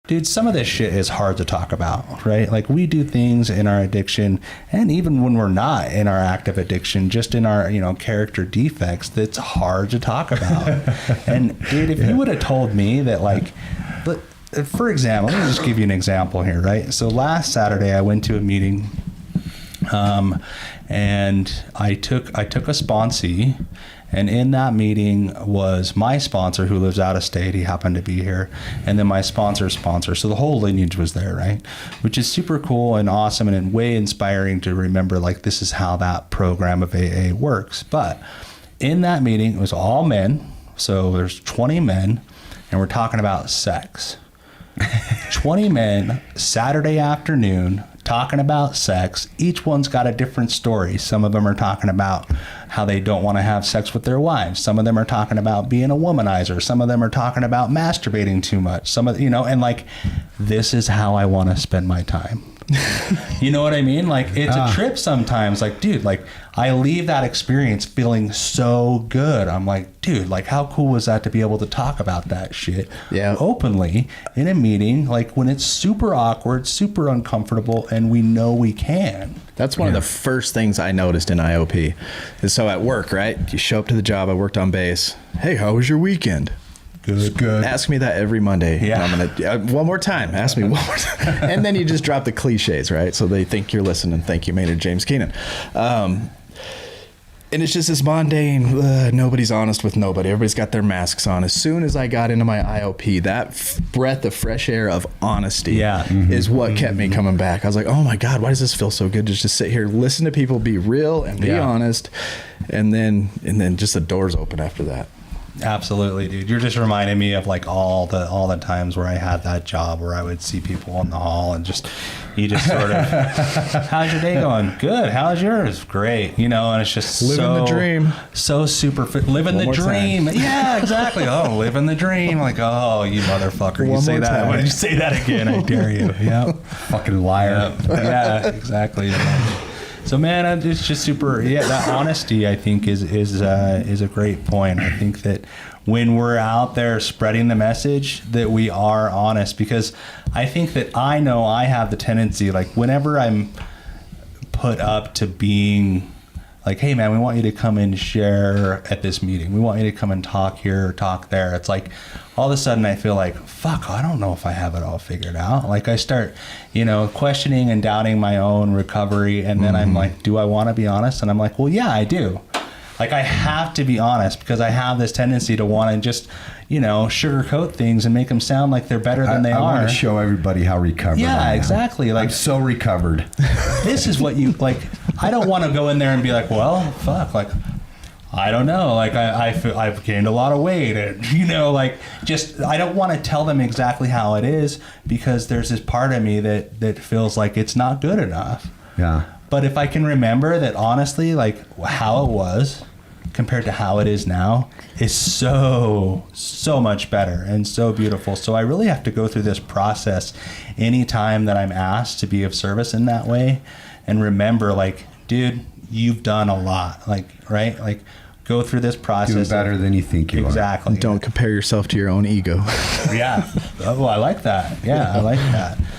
Dude, some of this shit is hard to talk about, right? Like we do things in our addiction, and even when we're not in our active addiction, just in our, character defects, that's hard to talk about. And dude, if you would have told me that, like, for example, let me just give you an example here, right? So last Saturday I went to a meeting, and I took a sponsee. And in that meeting was my sponsor who lives out of state. He happened to be here. And then my sponsor's sponsor. So the whole lineage was there, right? Which is super cool and awesome and way inspiring to remember, like, this is how that program of AA works. But in that meeting, it was all men. So there's 20 men, and we're talking about sex. 20 men, Saturday afternoon, talking about sex. Each one's got a different story. Some of them are talking about how they don't want to have sex with their wives. Some of them are talking about being a womanizer. Some of them are talking about masturbating too much. Some of, and like, this is how I want to spend my time. You know what I mean? Like, it's a trip sometimes. Like, dude, like, I leave that experience feeling so good. I'm like, dude, like, how cool was that to be able to talk about that shit openly in a meeting, like, when it's super awkward, super uncomfortable, and we know we can. That's one of the first things I noticed in IOP. Is so at work, right? You show up to the job. I worked on base. Hey, how was your weekend? Good. Ask me that every Monday. Yeah. I'm gonna one more time. Ask me one more time. And then you just drop the cliches, right? So they think you're listening. Thank you, Maynard James Keenan. And it's just this mundane, nobody's honest with nobody. Everybody's got their masks on. As soon as I got into my IOP, that breath of fresh air of honesty is what kept me coming back. I was like, oh my God, why does this feel so good to just sit here, listen to people, be real and be honest. And then just the doors open after that. Absolutely, dude. You're just reminding me of, like, all the times where I had that job where I would see people in the hall and you just sort of, how's your day going? Good. How's yours? Great. And it's just living the dream. So super fit. Living the dream. Time. Yeah, exactly. Oh, living the dream. Like, oh, you motherfucker. You say that. When you say that again, I dare you. Yep. Fucking liar. Yep. Yeah, exactly. So, man, it's just super. Yeah, that honesty, I think, is a great point. I think that when we're out there spreading the message, that we are honest, because I think that I know I have the tendency, like, whenever I'm put up to being like, hey, man, we want you to come and share at this meeting. We want you to come and talk here or talk there. It's like, all of a sudden I feel like, fuck, I don't know if I have it all figured out. Like, I start, questioning and doubting my own recovery. And then I'm like, do I want to be honest? And I'm like, well, yeah, I do. Like, I have to be honest, because I have this tendency to want to just, sugarcoat things and make them sound like they're better than they are. I want to show everybody how recovered I am. Exactly. Like, I'm so recovered. This is what you, like, I don't want to go in there and be like, well, fuck, like, I don't know, like, I feel I've gained a lot of weight, and, just, I don't want to tell them exactly how it is, because there's this part of me that feels like it's not good enough. Yeah. But if I can remember that, honestly, like, how it was compared to how it is now is so much better and so beautiful. So I really have to go through this process anytime that I'm asked to be of service in that way, and remember, like, dude, you've done a lot, like, right? Like, go through this process. Doing better than you think you are. Exactly. Don't compare yourself to your own ego. Yeah. Oh, I like that. Yeah, I like that.